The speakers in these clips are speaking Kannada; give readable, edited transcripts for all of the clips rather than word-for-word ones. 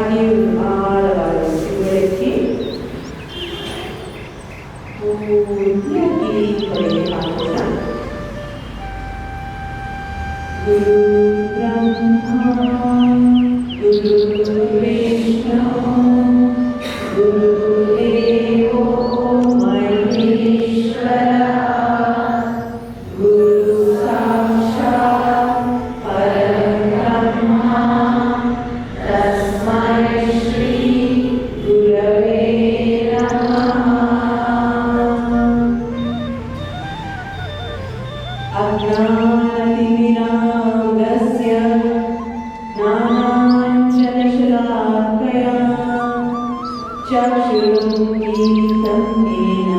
ಹಾಗೆ ಆಳವಾದ ತಿಳುವಳಿಕೆ ಪೂರ್ತಿಯಾಗಿ ಹೊರಗೆ ಹಾಕೋಣ. ಗುರು ಬ್ರಹ್ಮ ಗುರು ವಿಷ್ಣು ಗುರುದೇವೋ ಮಹೇಶ್ವರ ಗುರು ಸಾಕ್ಷಾತ್ ಪರಬ್ರಹ್ಮ ತಸ್ಮೈ ಶ್ರೀ ಗುರವೇ ನಮಃ. ಅಜ್ಞಾನತಿಮಿರಾಂಧಸ್ಯ ಜ್ಞಾನಾಂಜನಶಲಾಕಯಾ ಚಕ್ಷುರುನ್ಮೀಲಿತಂ ಯೇನ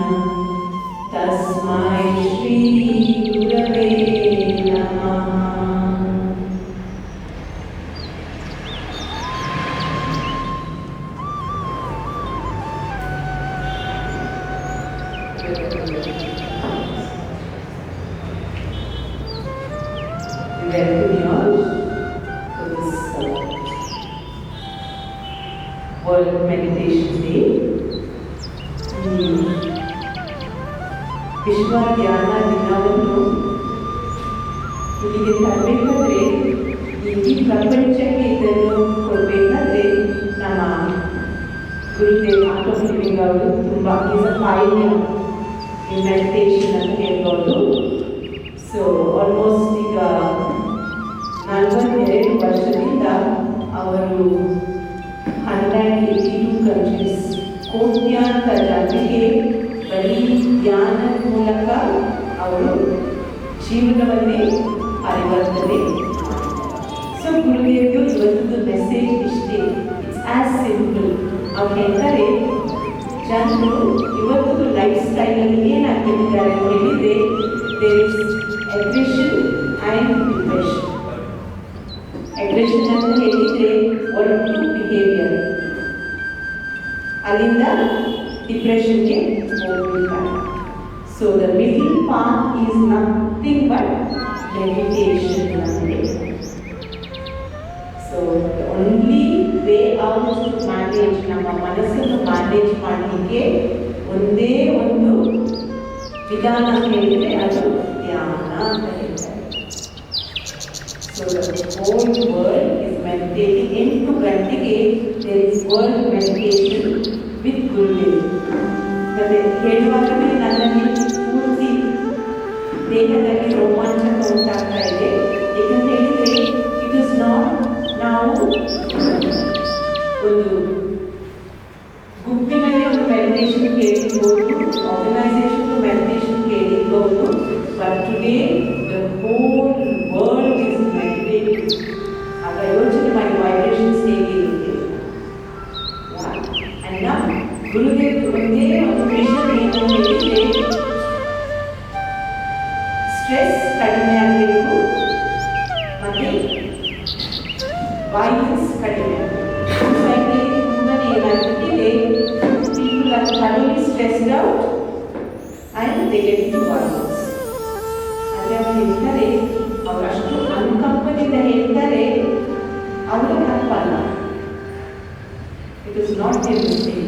ತಸ್ಮೈ ಶ್ರೀ ಗುರವೇ ನಮಃ. Welcome you all to this World Meditation Day. ವಿಶ್ವ ಧ್ಯಾನ ದಿನವನ್ನು ಇಲ್ಲಿಗೆ ತರಬೇಕಾದ್ರೆ, ಇಡೀ ಪ್ರಪಂಚಕ್ಕೆ ಇದನ್ನು ಕೊಡಬೇಕಾದ್ರೆ ನಮ್ಮ ಗುರುದೇವ್ ಆಟೋಮ್ ಲಿವಿಂಗ್ ಅವರು ತುಂಬ is a Pioneer in meditation ಅಂತ ಹೇಳ್ಬೋದು. ಸೊ ಆಲ್ಮೋಸ್ಟ್ ಈಗ 42 ವರ್ಷದಿಂದ ಅವರು 182 ಕಂಟ್ರೀಸ್ ಕೋಟ್ಯಾಂತರ ಜನರಿಗೆ ಬರೀ ಧ್ಯಾನದ ಮೂಲಕ ಅವರು ಜೀವನವನ್ನೇ ಪರಿವರ್ತನೆ. ಸೊ ಗುರುದೇವರು ಇವತ್ತು ಮೆಸೇಜ್ ಇಷ್ಟೇ, ಇಟ್ಸ್ ಆಸ್ ಸಿಂಪಲ್. ಅವ್ರು ಹೇಳ್ತಾರೆ, ಜನರು ಇವತ್ತು ಲೈಫ್ ಸ್ಟೈಲಲ್ಲಿ ಏನಾಗ್ತಿದ್ದಾರೆ ಅಂತ ಹೇಳಿದರೆ, there is aggression and depression. Aggression ಅಂತ ಹೇಳಿದರೆ ಒಟ್ಟು ಬಿಹೇವಿಯರ್, ಅಲ್ಲಿಂದ ಡಿಪ್ರೆಷನ್ಗೆ ಹೋಗ್ಬಿಡ್ತಾರೆ. So the middle path is nothing but meditation ಅಂದರೆ. So only way out to manage, ನಮ್ಮ ಮನಸ್ಸನ್ನು ಮ್ಯಾನೇಜ್ ಮಾಡಲಿಕ್ಕೆ ಒಂದೇ ಒಂದು ವಿಧಾನ ಹೇಳಿದರೆ ಅದು ಧ್ಯಾನ ಅಂತ ಹೇಳ್ತಾರೆ. So the whole world is meditating. 8 ಗಂಟೆಗೆ there is world meditation with Gurudev. ಮತ್ತೆ ಹೇಳುವಾಗಲೇ ನನ್ನಲ್ಲಿ ಪೂರ್ತಿ ದೇಹದಲ್ಲಿ ರೋಮಾಂಚಕ ಉಂಟಾಗ್ತಾ ಇದೆ. ಏಕೆಂತ ಹೇಳಿದರೆ, ಇಟ್ ಇಸ್ ನಾಟ್ ನಾವು ಒಂದು ಗುಂಪಿನಲ್ಲಿ ಒಂದು ಮೆಡಿಟೇಷನ್ ಕೇಳಿರ್ಬೋದು, ಆರ್ಗನೈಸೇಷನ್ ಮೆಡಿಟೇಷನ್ ಕೇಳಿರ್ಬೋದು, but today the whole world is meditating. ಆಗ ಯೋಚನೆ ಮಾಡಿ ವೈಬ್ರೇಷನ್ಸ್ ಹೇಗಿರುತ್ತೆ. ಆ್ಯಂಡ್ ನಾವು ಗುರುದೇವ್ ಒಂದೇ ಒಂದು ವಿಷನ್ ಏನು ಹೇಳಿದರೆ, ಸ್ಟ್ರೆಸ್ ಕಡಿಮೆ ಆಗಬೇಕು ಮತ್ತು ವೈಲೆನ್ಸ್ ಕಡಿಮೆ ಆಗಬೇಕು. ಸೊಸೈಟಿಯಲ್ಲಿ ತುಂಬಾ ಏನಾಗ್ಬಿಟ್ಟಿದೆ, people are thoroughly stressed out and they get to violence. ಆದರೆ ಅವರು ಹೇಳ್ತಾರೆ, ಅವರು ಅಷ್ಟು ಅನುಕಂಪದಿಂದ ಹೇಳ್ತಾರೆ, ಅವರು ತಪ್ಪಲ್ಲ, it is not their mistake.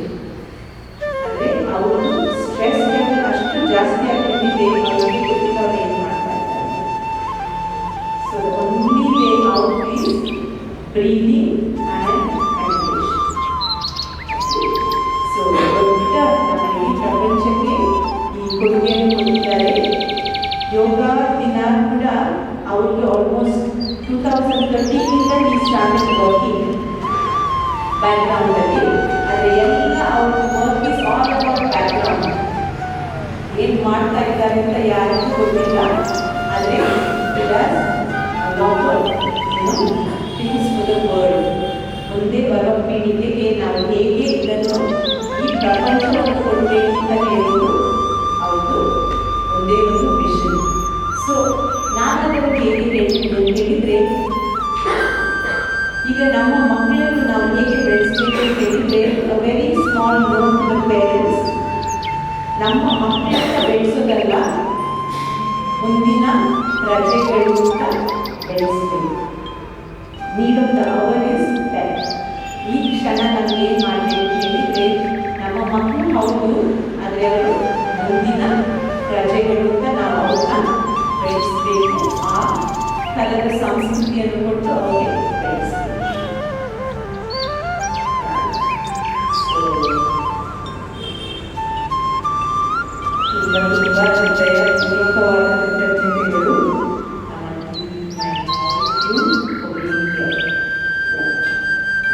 ಅಂದರೆ ಅವರು ಸ್ಟ್ರೆಸ್ ಲೆವೆಲ್ ಅಷ್ಟು ಜಾಸ್ತಿ ಆಗಿಬಿಟ್ಟಿದೆ, ಅವರಿಗೆ ಗೊತ್ತಿಲ್ಲ ಅವ್ರು ಏನು ಮಾಡ್ತಾ ಇದ್ದಾರೆ. So only way out is breathing and meditation. So ದೊಡ್ಡ ನಮ್ಮ ಈ ಪ್ರಪಂಚಕ್ಕೆ ಈ ಕೊಡುಗೆಯನ್ನು ಕೊಟ್ಟಿದ್ದಾರೆ. ಯೋಗ ದಿನ ಕೂಡ ಅವ್ರಿಗೆ ಆಲ್ಮೋಸ್ಟ್ 2013 ಈ ಸ್ಟಾರ್ಟೆಡ್ ವರ್ಕಿಂಗ್ ಬ್ಯಾಕ್ಗ್ರೌಂಡಲ್ಲಿ. ಆದರೆ ಎಲ್ಲ ಅವ್ರ work is all about background. ಏನು ಮಾಡ್ತಾ ಇದ್ದಾರೆ ಅಂತ ಯಾರಿಗೂ ಗೊತ್ತಿಲ್ಲ. ಆದರೆ ಥಿಂಗ್ಸ್ ಫಾರ್ ದ ವರ್ಲ್ಡ್. ಮುಂದೆ ಬರೋ ಪೀಳಿಗೆಗೆ ನಾವು ಹೇಗೆ ಇದನ್ನು ಈ ಪ್ರಪಂಚವನ್ನು ಕೊಡಬೇಕು ಅಂತ ಹೇಳೋದು ಅವ್ರದ್ದು ಒಂದೇ ಒಂದು ವಿಷನ್. ಸೊ ನಾನು ಅದಕ್ಕೆ ಹೇಗೆ ಹೇಳ್ತೀನಿ ಅಂತ ಹೇಳಿದರೆ, ಈಗ ನಮ್ಮ ಮಕ್ಕಳನ್ನು ನಾವು ಹೇಗೆ ಬೆಳೆಸಬೇಕು ಅಂತ ಹೇಳಿದರೆ, a very small note to the parents. ನಮ್ಮ ಮಕ್ಕಳನ್ನ ಬೆಳೆಸೋದಲ್ಲ, ಮುಂದಿನ ಪ್ರಜೆಗಳು ಅಂತ ಬೆಳೆಸಬೇಕು. Need of the hour is that ಈ ಕ್ಷಣ ನಮ್ಗೆ ಏನು ಮಾಡಬೇಕು ಹೇಳಿದರೆ, ನಮ್ಮ ಮಕ್ಕಳು ಹೌದು, ಆದರೆ ಅವರು ಮುಂದಿನ ಪ್ರಜೆಗಳು ಅಂತ ನಾವು ಅವ್ರನ್ನ ಬೆಳೆಸಬೇಕು. ಆ ಥರದ ಸಂಸ್ಕೃತಿಯನ್ನು ಕೊಟ್ಟು ಅವ್ರಿಗೆ ಬೆಳೆಸಬೇಕು. ತುಂಬ ದಯಪೂರ್ವಕವಾದ ಕೃತಜ್ಞತೆಗಳು.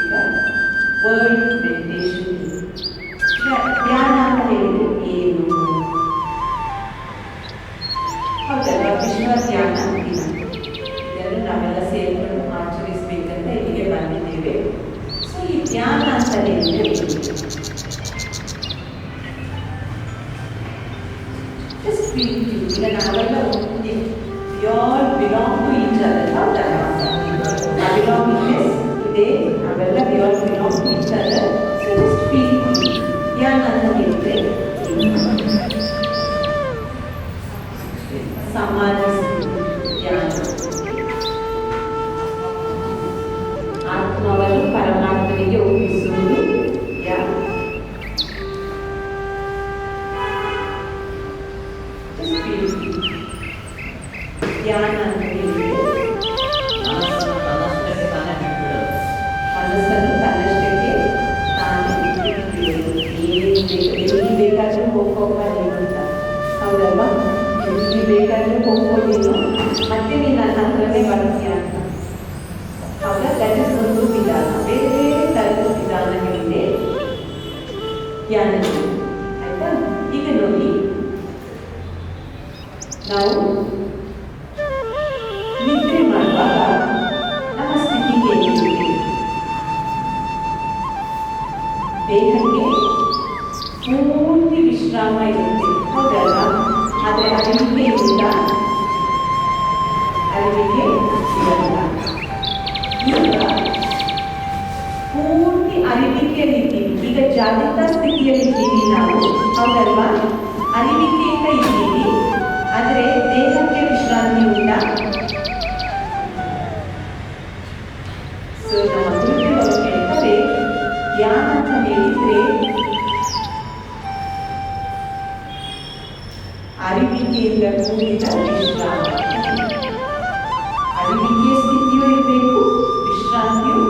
ಈಗ ವರ್ಲ್ಡ್ ಮೆಡಿಟೇಷನ್ ಧ್ಯಾನ ಅಂತ ಹೇಳಿದ್ರೆ ಏನು? ಹೌದಲ್ಲ, ವಿಶ್ವ ಧ್ಯಾನ ದಿನ ಇದನ್ನು ನಾವೆಲ್ಲ ಸೇರಿಕೊಂಡು ಆಚರಿಸಬೇಕಂತ ಇಲ್ಲಿಗೆ ಬಂದಿದ್ದೇವೆ. ಸೊ ಈ ಧ್ಯಾನ ಅಂತ ಹೇಳಿದ್ರೆ ಈಗ ನಾವೆಲ್ಲ ಒಂದೇ, we all belong to each other. ಹೌದಲ್ಲ, belongingness ಇದೆ, ನಾವೆಲ್ಲ we all belong to each other. So just feel ಧ್ಯಾನ ಅಂತ ಹೇಳಿದ್ರೆ ಸಮಾಧಿ ಧ್ಯಾನ, ಆತ್ಮವನ್ನು ಪರಮಾತ್ಮನಿಗೆ ಒಪ್ಪಿಸುವುದು ಧ್ಯಾನ. ಧ್ಯಾನ ಅಂತ ಹೇಳಿದ್ರೆ ಮನಸ್ಸನ್ನು ತನ್ನಷ್ಟಕ್ಕೆ ತಾನು ಎಲ್ಲಿ ಬೇಕಾದರೂ ಹೋಗೋಲ್ಲ ನೀನು ಅಂತ. ಹೌದಲ್ವಾ? ಎಲ್ಲಿ ಬೇಕಾದರೂ ಹೋಗೋ ನೀನು, ಮತ್ತೆ ನೀನು ನನ್ನ ಹತ್ರನೇ ಬರ್ತೀಯ ಅಂತ. ಹೌದಾ? ದಟ್ ಇಸ್ ಒಂದು ವಿಧಾನ. ಬೇರೆ ಬೇರೆ ಥರದ ವಿಧಾನಗಳಿದೆ ಧ್ಯಾನದಲ್ಲಿ. ಆಯ್ತಾ? ಈಗ ನೋಡಿ, ನಾವು ನಿದ್ರೆ ಮಾಡುವಾಗ ನಮ್ಮ ಸ್ಥಿತಿ ಹೇಗಿರುತ್ತೆ? ದೇಹಕ್ಕೆ ಪೂರ್ತಿ ವಿಶ್ರಾಮ ಇರುತ್ತೆ, ಹೌದಲ್ಲ? ಆದರೆ ಅರಿವಿಕೆ ಇರಲ್ಲ. ಈಗ ಪೂರ್ತಿ ಅರಿವಿಕೆಯಲ್ಲಿದ್ದೀವಿ. ಈಗ ಜಾಗೃತ ಸ್ಥಿತಿಯಲ್ಲಿದ್ದೀವಿ ನಾವು, ಹೌದಲ್ವಾ? ಅರಿವಿಕೆಯಿಂದ ಇದ್ದೀವಿ, ಆದರೆ ದೇಹಕ್ಕೆ ವಿಶ್ರಾಂತಿ ಉಂಟ. ಸೊ ನಮ್ಮ ಗುರುಗಳು ಹೇಳ್ತಾರೆ, ಧ್ಯಾನ ಅಂತ ಹೇಳಿದ್ರೆ ಅರಿವಿಕೆಯಿಂದ ಕೂಡಿದ ವಿಶ್ರಾಮ. ಅರಿವಿಕೆ ಸ್ಥಿತಿಯೂ ಇರಬೇಕು, ವಿಶ್ರಾಂತಿಯು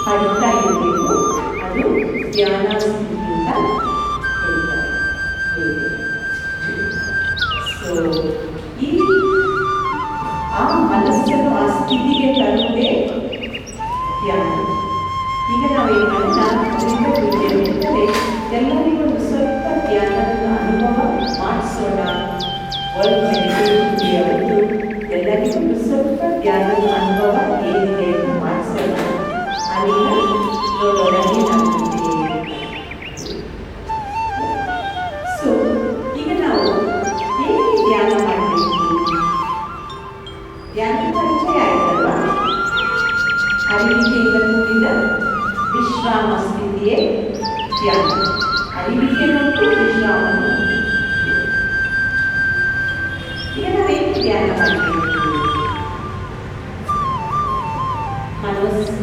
ಪಡಿತಾ ಇರಬೇಕು. ಅದು ಧ್ಯಾನ ಸ್ಥಿತಿಯಿಂದ ಸೊ ಈ ಆ ಮನಸ್ಸನ್ನು ಆ ಸ್ಥಿತಿಗೆ ತರುವುದೇ ಧ್ಯಾನ. ಈಗ ನಾವೇನು ಮಾಡಿದ್ರೆ ಎಲ್ಲರಿಗೂ ಒಂದು ಸ್ವಲ್ಪ ಧ್ಯಾನದ ಅನುಭವ ಮಾಡಿಸೋಣ. ವರ್ಲ್ಡ್ ಮೆಡಿಟೇಷನ್ ಡೇ ಅವತ್ತು ಎಲ್ಲರಿಗೂ ಒಂದು ಸ್ವಲ್ಪ ಧ್ಯಾನದ ಅನುಭವ ಏನಿದೆ ಅಂತ ಮಾಡಿಸೋಣ. ಅಲ್ಲಿಂದ ನೋಡೋಣ ಏನಾಗ್ತದೆ. ಸೊ ಈಗ ನಾವು ಹೇಗೆ ಧ್ಯಾನ ಮಾಡಬೇಕು? ಧ್ಯಾನದ ಪರಿಚಯ ಆಯ್ತಲ್ವಾ? ಅರಿವಿಕೆಯಿಂದ ಕೂಡಿದ ವಿಶ್ರಾಮ ಸ್ಥಿತಿಯೇ ಧ್ಯಾನ. ಅರಿವಿಕೆ ಮತ್ತು ವಿಶ್ರಾಮ. ಈಗ ನಾವೇನು ಧ್ಯಾನ ಮಾಡಬೇಕು?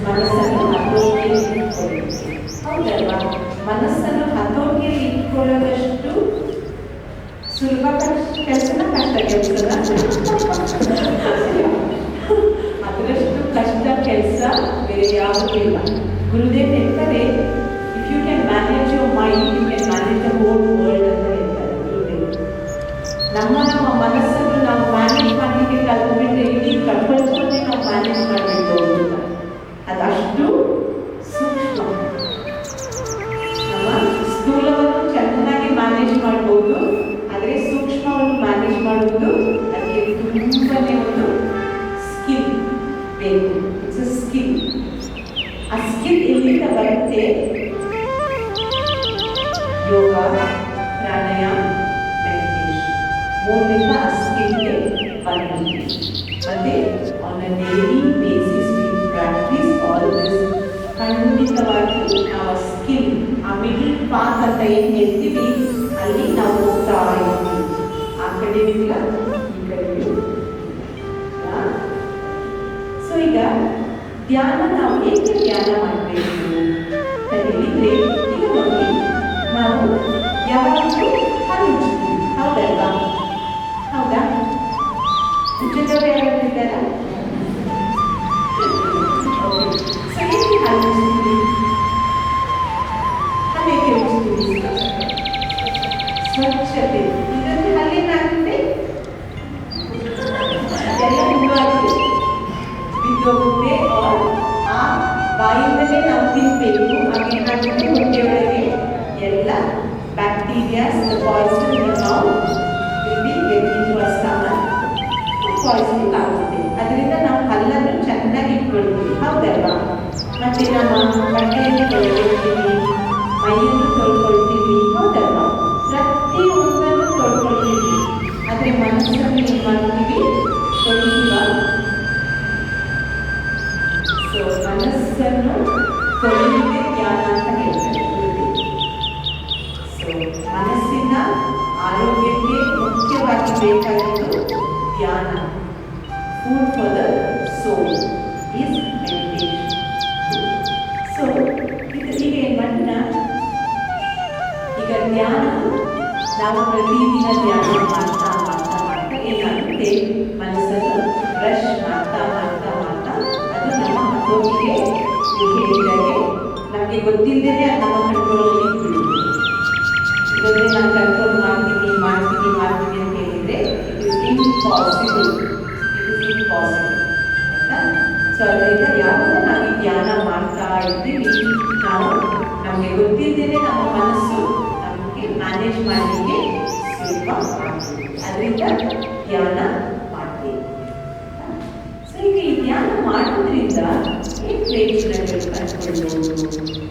ಮನಸ್ಸನ್ನು ಹತೋಟಿಯಲ್ಲಿ ಇಟ್ಕೊಳ್ಳಬೇಕು, ಹೌದಲ್ವಾ? ಮನಸ್ಸನ್ನು ಹತೋಟಿಯಲ್ಲಿ ಇಟ್ಕೊಳ್ಳೋದಷ್ಟು ಸುಲಭ ಕೆಲಸನ ಕಷ್ಟ ಕೆಲಸನ ಅದರಷ್ಟು ಕಷ್ಟ ಕೆಲಸ ಬೇರೆ ಯಾವುದೂ ಇಲ್ಲ. ಗುರುದೇವ್ ಹೇಳ್ತಾರೆ, if you can manage your mind, you can manage the whole world ಅಂತ ಹೇಳ್ತಾರೆ ಗುರುದೇವ್. ನಮ್ಮ ಮನಸ್ಸನ್ನು ನಾವು ಮ್ಯಾನೇಜ್ ಮಾಡಲಿಕ್ಕೆ ಕಲ್ತ್ಬಿಟ್ರೆ ಇಡೀ ಪ್ರಪಂಚವನ್ನೇ ನಾವು ಮ್ಯಾನೇಜ್ ಮಾಡಬೇಕು ಅಂತ. ಅದಷ್ಟು ಸೂಕ್ಷ್ಮ. ನಮ್ಮ ಸ್ಥೂಲವನ್ನು ಚೆನ್ನಾಗಿ ಮ್ಯಾನೇಜ್ ಮಾಡ್ಬೋದು, ಆದರೆ ಸೂಕ್ಷ್ಮವನ್ನು ಮ್ಯಾನೇಜ್ ಮಾಡುವುದು ಅದಕ್ಕೆ ತುಂಬನೇ ಒಂದು ಸ್ಕಿಲ್ ಬೇಕು. It's a skill. ಆ ಸ್ಕಿಲ್ ಎಲ್ಲಿಂದ ಬರುತ್ತೆ? ಯೋಗ, ಪ್ರಾಣಾಯಾಮ, ಮೆಡಿಟೇಷನ್ ಮೂರರಿಂದ ಆ ಸ್ಕಿಲ್ಗೆ ಬಂದಿದೆ. ಮತ್ತೆ on a daily basis V practice all this. ಖಂಡಿತವಾಗಿ ನಾವು ಸ್ಕಿಲ್, ಆ ಮಿಡಲ್ ಪಾತ್ ಅಂತ ಏನು ಹೇಳ್ತೀವಿ, ಅಲ್ಲಿ ನಾವು ಹೋಗ್ತಾ ಇದ್ದೀವಿ. ಆ ಕಡೆ ಇಲ್ಲ, ಈ ಕಡೆ ಇಲ್ಲ. ಸೊ ಈಗ ಧ್ಯಾನ ನಾವು ಏಕೆ ಧ್ಯಾನ ಮಾಡಬೇಕು? ಹೇಳಿದ್ರೆ ಈಗ ನೋಡಿ ನಾವು ಯಾವಾಗಲೂ ಹಲ್ಲು ಉಜ್ತೀವಿ, ಹೌದಲ್ವಾ? ಹೌದಾ? ಉಜ್ಜಿದವರು ಯಾರಾದ್ರೂ ಇದ್ದಾರಾ? ಸೊ ಹೇಗೆ ಹಲ್ಲು ಉಜ್ತೀವಿ? ಹಲ್ಲು ಹೇಗೆ ಉಜ್ತೀವಿ? ಸ್ವಚ್ಛತೆ. ಇದರಲ್ಲಿ ಹಲ್ಲೇನಾಗುತ್ತೆ? ಎಲ್ಲ ಹಿಂಗಾಗುತ್ತೆ, ಬಿದ್ದೋಗುತ್ತೆ. ಆ ಬಾಯಿಂದಲೇ ನಾವು ತಿನ್ಬೇಕು. ಹಾಗೇನಾಗುತ್ತೆ, ಹೊಟ್ಟೆಯೊಳಗೆ ಎಲ್ಲ ಬ್ಯಾಕ್ಟೀರಿಯಾಸ್, ಪಾಯ್ಸನ್ ನಾವು ಪಾಯ್ಸನಿಂಗ್ ಆಗುತ್ತೆ. ಅದರಿಂದ ನಾವು ಹಲ್ಲನ್ನು ಚೆನ್ನಾಗಿ ಇಟ್ಕೊಳ್ತೀವಿ, ಹೌದಲ್ವಾ? ಮತ್ತೆ ನಮ್ಮ ಬಟ್ಟೆಯನ್ನು ತೊಳ್ಕೊಳ್ತೀವಿ, ಮೈಯನ್ನು ತೊಳ್ಕೊಳ್ತೀವಿ, ಹೌದಲ್ವಾ? ಪ್ರತಿಯೊಂದನ್ನು ತೊಳ್ಕೊಳ್ತೀವಿ. ಆದರೆ ಮನಸ್ಸನ್ನು ಏನು ಮಾಡ್ತೀವಿ? ತೊಳಿತೀವ? ಸೊ ಮನಸ್ಸನ್ನು ತೊಳೆಯುವುದೇ ಧ್ಯಾನ ಅಂತ ಹೇಳ್ತಾರೆ. ಸೊ ಮನಸ್ಸಿನ ಆರೋಗ್ಯಕ್ಕೆ ಮುಖ್ಯವಾಗಿ ಬೇಕಾಗಿದ್ದು ಧ್ಯಾನ. Food for the soul is meditation. So ಇದು ಈಗ ಏನು ಮಾಡೋಣ, ಈಗ ಧ್ಯಾನ ನಾವು ಪ್ರತಿದಿನ ಧ್ಯಾನ ಮಾಡ್ತಾ ಮಾಡ್ತಾ ಮಾಡ್ತಾ ಏನಾಗುತ್ತೆ, ಮನಸ್ಸನ್ನು ಬ್ರಷ್ ಮಾಡ್ತಾ ಮಾಡ್ತಾ ಮಾಡ್ತಾ ಅದು ನಮ್ಮ ಹತೋಟಿಗೆ ಹೇಳಿದಾಗೆ ನಮಗೆ ಗೊತ್ತಿಲ್ಲದೇ ನಮ್ಮ ಕಂಟ್ರೋಲಲ್ಲಿ ಬಿಡುತ್ತೆ. ಇದನ್ನೇ ನಾನು ಕಂಟ್ರೋಲ್ ಮಾಡ್ತೀನಿ ಮಾಡ್ತೀನಿ ಮಾಡ್ತೀನಿ ಅಂತ ಹೇಳಿದರೆ ಇಟ್ ಇಸ್ ಇಂಪಾಸಿಬಲ್. ಆಯಿತಾ? ಸೊ ಅದರಿಂದ ಯಾವಾಗ ನಾವು ಈ ಧ್ಯಾನ ಮಾಡ್ತಾ ಇರ್ತೀವಿ, ನಾವು ನಮಗೆ ಗೊತ್ತಿಲ್ಲದೇ ನಮ್ಮ ಮನಸ್ಸು ನಮಗೆ ಮ್ಯಾನೇಜ್ ಮಾಡಲಿಕ್ಕೆ ಸ್ವಲ್ಪ ಆಗ್ತದೆ. ಅದರಿಂದ ಧ್ಯಾನ ಮಾಡ್ತೀವಿ. ಸೊ ಈಗ ಈ ಧ್ಯಾನ ಮಾಡೋದ್ರಿಂದ ಏನು ಪ್ರಯೋಜನಗಳು ಕಂಡುಕೊಳ್ಳಬಹುದು?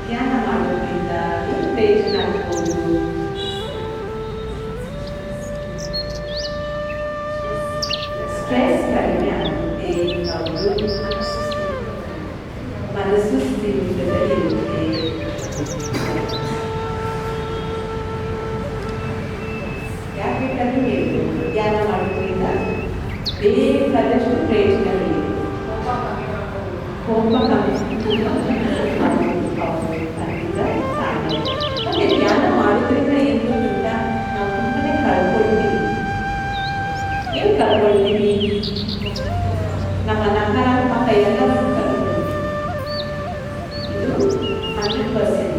ಧ್ಯಾನ ಮಾಡೋದ್ರಿಂದ ಏನು ಪ್ರಯೋಜನ ಆಗ್ಬೋದು? ಸ್ಟ್ರೆಸ್ ಕಡಿಮೆ ಆಗುತ್ತೆ, ಮನಸ್ಸು ಸ್ಥಿರದಲ್ಲಿರುತ್ತೆ. ಯಾಕೆ ಹೇಳ್ಬೋದು, ಧ್ಯಾನ ಮಾಡೋದ್ರಿಂದ ಬೇಕಾದಷ್ಟು ಪ್ರಯೋಜನಗಳಿವೆ. ಕೋಪ ಕಮ್ಮಿ, ಮತ್ತೆ ಧ್ಯಾನ ಮಾಡೋದ್ರಿಂದ ಏನು ಗೊತ್ತಾ, ನಾವು ತುಂಬನೇ ಕಳ್ಕೊಳ್ತೀವಿ. ಏನು ಕಳ್ಕೊಳ್ತೀವಿ? ನಮ್ಮ ನಕಾರಾತ್ಮಕ ಎಲ್ಲವನ್ನು ಕಳ್ಕೊಳ್ತೀವಿ. ಇದು 100%.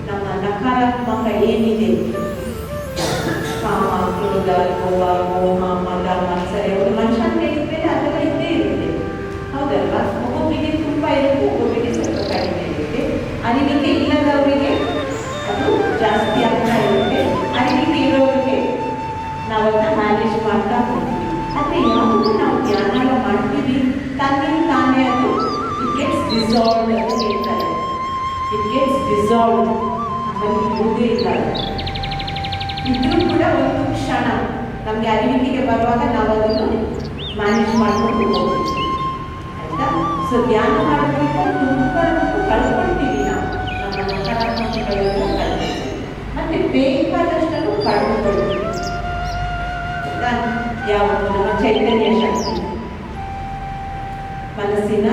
ನಮ್ಮ ನಕಾರಾತ್ಮಕ ಏನಿದೆ, ಕಾಮ, ಕ್ರೋಧ, ಲೋಭ, ಮೋಹ, ಮದ, ಮತ್ಸರ, ಒಂದು ಮನುಷ್ಯ ಹೇಳಿದ್ರೆ ಅದೆಲ್ಲ ಇದ್ದೇ ಇರುತ್ತೆ, ಹೌದಲ್ವಾ? ಒಬ್ಬೊಬ್ಬರಿಗೆ ತುಂಬ ಇರುತ್ತೆ, ಒಬ್ಬೊಬ್ಬರಿಗೆ ಸ್ವಲ್ಪ ಕಡಿಮೆ ಇರುತ್ತೆ. ಅರಿವಿಕೆ ಇಲ್ಲದವರಿಗೆ ಅದು ಜಾಸ್ತಿ ಆಗ್ತಾ ಇರುತ್ತೆ, ಅರಿವಿಕೆ ಇರೋರಿಗೆ ನಾವು ಅದನ್ನ ಮ್ಯಾನೇಜ್ ಮಾಡ್ತಾ ಹೋಗ್ತೀವಿ. ಆದರೆ ಯಾವಾಗ ನಾವು ಧ್ಯಾನ ಮಾಡ್ತೀವಿ, ತಾನೇ ಅದು ಇಟ್ ಗೆಟ್ಸ್ ಡಿಸಾಲ್ವ್ಡ್ ಅಂತ ಹೇಳ್ತಾರೆ. It gets dissolved. ನಮ್ಮಲ್ಲಿ ಇರುವುದೇ ಇಲ್ಲ. ಇದ್ರೂ ಕೂಡ ಒಂದು ಕ್ಷಣ ನಮಗೆ ಅರಿವಿಕೆಗೆ ಬರುವಾಗ ನಾವು ಅದನ್ನು ಮ್ಯಾನೇಜ್ ಮಾಡ್ಕೊಂಡು ಹೋಗ್ತೀವಿ, ಆಯಿತಾ? ಸೊ ಧ್ಯಾನ ಮಾಡೋದ್ರಿಂದ ತುಂಬ ಕಳ್ಕೊಳ್ತೀವಿ. ನಾವು ನಮ್ಮ ನಕಾರಾತ್ಮಕಗಳೆಲ್ಲ ಕಳ್ಕೊಳ್ತೀವಿ, ಮತ್ತು ಬೇಕಾದಷ್ಟನ್ನು ಪಡ್ಕೊಳ್ತೀವಿ, ಆಯಿತಾ? ಯಾವುದು ನಮ್ಮ ಚೈತನ್ಯ ಶಕ್ತಿ, ಮನಸ್ಸಿನ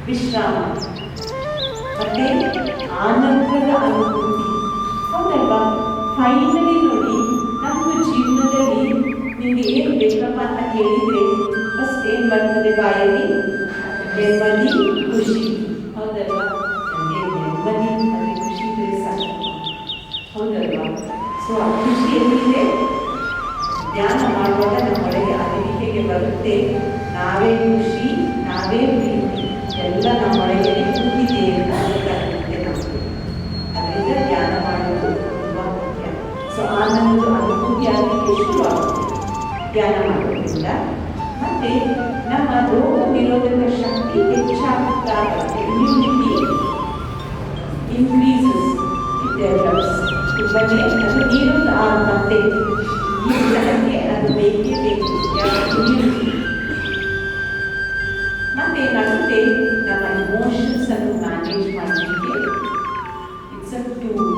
ವಿಶ್ರಾಮ, ಮತ್ತೆ ಆನಂದದ ಅನುಭೂತಿ, ಹೌದಲ್ವಾ? ಫೈನಲಿ ನೋಡಿ, ನಮ್ಮ ಜೀವನದಲ್ಲಿ ನಿಮಗೆ ಏನು ಬೇಕಪ್ಪ ಅಂತ ಕೇಳಿದರೆ ಫಸ್ಟ್ ಏನು ಬರ್ತದೆ ಬಾಯಲ್ಲಿ? ನೆಮ್ಮದಿ, ಖುಷಿ, ಹೌದಲ್ವಾ? ನನಗೆ ನೆಮ್ಮದಿ ಅಂದರೆ ಖುಷಿ ಇದ್ದರೆ ಸಾಕು, ಹೌದಲ್ವಾ? ಸೊ ಆ ಖುಷಿ ಎಲ್ಲಿದೆ? ಧ್ಯಾನ ಮಾಡುವಾಗ ನಮ್ಮೊಳಗೆ ಅರಿವಿಕೆಗೆ ಬರುತ್ತೆ, ನಾವೇ ಖುಷಿ, ನಾವೇ ಪ್ರೀತಿ, ಎಲ್ಲ ನಮ್ಮೊಳಗೆ ಕೂತಿದೆ ಅಂತ ಗೊತ್ತಾಗುತ್ತೆ ನಮಗೆ. ಅದರಿಂದ ಧ್ಯಾನ ಮಾಡೋದು ತುಂಬ ಮುಖ್ಯ. ಸೊ ಆನಂದ ಅನುಭೂತಿ ಆಗಲಿಕ್ಕೆ ಶುರುವಾಗುತ್ತೆ ಧ್ಯಾನ ಮಾಡೋದ್ರಿಂದ. ಮತ್ತು ನಮ್ಮ ರೋಗ ನಿರೋಧಕ ಶಕ್ತಿ ಹೆಚ್ಚಾಗ್ತಾ ಬರುತ್ತೆ. Immunity increases, it develops. ತುಂಬನೇ ಅದು ನೀರು ಮತ್ತೆ ಈ ಜನಕ್ಕೆ ಅದು ಬೇಕೇ ಬೇಕು, ಇಮ್ಯುನಿಟಿ. ಮತ್ತೇನಾಗುತ್ತೆ, ನಮ್ಮ ಇಮೋಷನ್ಸ್ ಅನ್ನು ಮ್ಯಾನೇಜ್ ಮಾಡಲಿಕ್ಕೆ ಇಟ್ಸ್ ಅ ಟೂಲ್.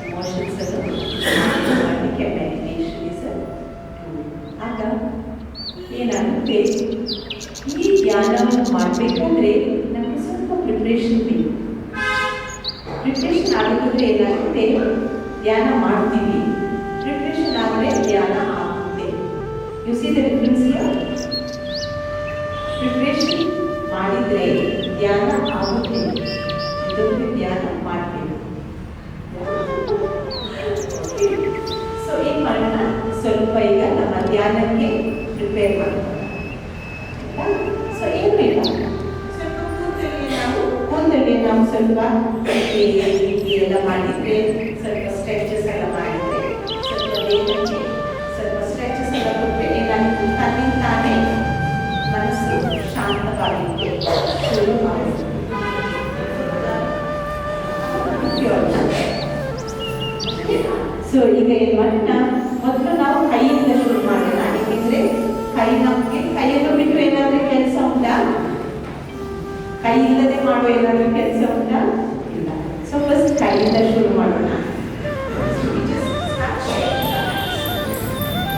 ಇಮೋಷನ್ಸ್ ಅನ್ನು ಮ್ಯಾನೇಜ್ ಮಾಡಲಿಕ್ಕೆ ಮೆಡಿಟೇಷನ್ ಇಸ್ ಅ ಮೊದಲಿಗೆ ಈ ಧ್ಯಾನವನ್ನು ಮಾಡಬೇಕಾದ್ರೆ ನಮಗೆ ಸ್ವಲ್ಪ ಪ್ರಿಪ್ರೇಷನ್ ಬೇಕು. ಪ್ರಿಪ್ರೇಷನ್ ಆಗದಿದ್ರೆ ಏನಾಗುತ್ತೆ, ಧ್ಯಾನ ಮಾಡ್ತೀವಿ, ಪ್ರಿಪ್ರೇಷನ್ ಆದರೆ ಧ್ಯಾನ ಆಗುತ್ತೆ. U C the difference here. Preparation ಮಾಡಿದರೆ ಧ್ಯಾನ ಆಗುತ್ತೆ, ಇದೊಂದು ಧ್ಯಾನ ಮಾಡಬೇಕು. ಸೊ ಏನು ಮಾಡೋಣ, ಸ್ವಲ್ಪ ಈಗ ನಮ್ಮ ಧ್ಯಾನಕ್ಕೆ ಪ್ರಿಪೇರ್ ಮಾಡೋಣ. ಸೊ ಏನು ಇಲ್ಲ, ಸ್ವಲ್ಪ ಕೂದಲಿಗೆ ನಾವು ಸ್ವಲ್ಪ ಎಲ್ಲ ಮಾಡಿದರೆ, ಸ್ವಲ್ಪ ಸ್ಟ್ರೆಚಸ್ ಎಲ್ಲ ಮಾಡಿದರೆ, ಸ್ವಲ್ಪ ದೇಹಕ್ಕೆ ಸ್ವಲ್ಪ ಸ್ಟ್ರೆಚಸ್ ಎಲ್ಲ ಕೊಟ್ಟರೆ ಏನಾಗುತ್ತೆ, ತನ್ನಿಂದ ತಾನೇ ಮನಸ್ಸು ಶಾಂತವಾಗಿದೆ ಶುರು ಮಾಡುತ್ತೆ. ಸೊ ಈಗ ಏನು ಮಾಡೋಣ, ಮೊದಲು ನಾವು ಕೈಯಿಂದ ಶುರು ಮಾಡೋಣ. ಏಕೆಂದರೆ ನಮಗೆ ಕೈಯನ್ನು ಬಿಟ್ಟು ಏನಾದರೂ ಕೆಲಸ ಉಂಟಾ, ಕೈ ಇಲ್ಲದೆ ಮಾಡುವ ಏನಾದರೂ ಕೆಲಸ ಉಂಟಾ? ಇಲ್ಲ. ಸೊ ಫಸ್ಟ್ ಕೈಯಿಂದ ಶುರು ಮಾಡೋಣ.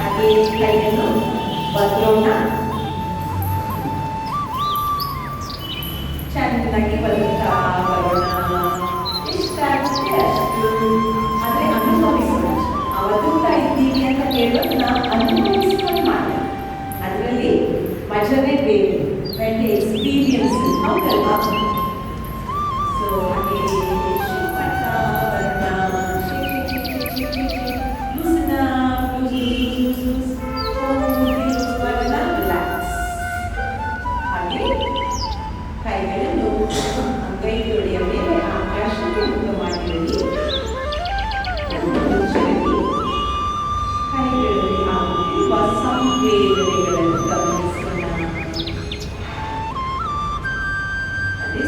ಹಾಗೆ ಕೈಯನ್ನು ಬದಲೋಣ, ಚೆನ್ನಾಗಿ ಬದುಕ್ತಾ ಬರೋಣ. ಇಷ್ಟಾಗುತ್ತೆ ಅಷ್ಟು, ಆದರೆ ಅನುಭವಿಸೋಣ. ಬದುಕ್ತಾ ಇದ್ದೀವಿ ಅಂತ ಹೇಳೋದನ್ನ ಅನುಭವಿಸ್ಕೊಂಡು ಮಾಡೋಣ. ಅದರಲ್ಲಿ ಮಜಾನೇ ಬೇರೆ, ಒಳ್ಳೆ ಎಕ್ಸ್ಪೀರಿಯನ್ಸ್, ಹೌದಲ್ವಾ? ಸೊ ಹಾಗೆ ಮಾಡ್ತಾ ಬರೋಣ. ರಿಲ್ಯಾಕ್ಸ್. ಹಾಗೆ ಕೈಗಳನ್ನು ಅಂಗೈಯೊಡೆಯ ಮೇಲೆ ಆಕಾಶಕ್ಕೆ ಮುಖ ಮಾಡಿರಲಿ. ಕೈಗಳಲ್ಲಿ ಆಗುತ್ತಿರುವ ಸಂವೇದನೆಗಳನ್ನು ಗಮನಿಸೋಣ. ಅದೇ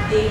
ಶಾಂತಿ